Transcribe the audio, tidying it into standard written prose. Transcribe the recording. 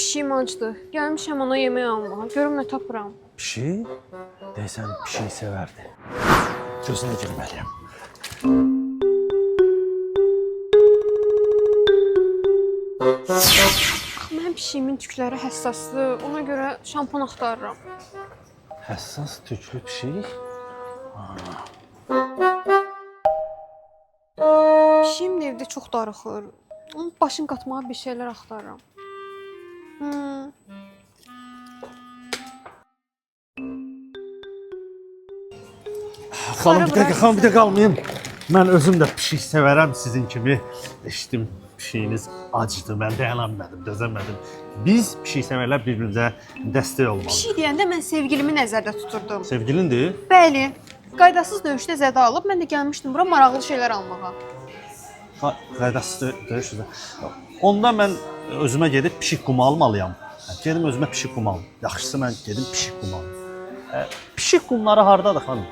pişiyim acdı. Gəlmişəm ona yemək almağa. Görüm nə tapıram. Pişik? Deyəsən pişik sevərdi. Gözünə girməliyəm. Mənim pişiyimin tükləri həssasdır. Ona görə şampuan axtarıram. Həssas tüklü pişik? Pişiyim də evdə çox darıxır. Onun başını qatmağa bir şeylər axtarıram. Xanım, bir də qalmayın. Mən özüm də pişik sevərəm sizin kimi. Eşitdim, pişiyiniz acıdı, mən dayana bilmədim, dözəmədim. Biz pişik sevərlər bir-birimizə dəstək olmalı. Pişik deyəndə mən sevgilimi nəzərdə tuturdum. Sevgilindir? Bəli. Qaydasız döyüşdə zədə alıb, mən də gəlmişdim bura maraqlı şeylər almağa. Qaydasız döyüşdə. Onda mən özümə gedib pişik qumu almalıyam. Gedim özümə pişik qumu alım. Yaxşısı mən gedim pişik qumu alım. Pişik qumları hardadır xanım?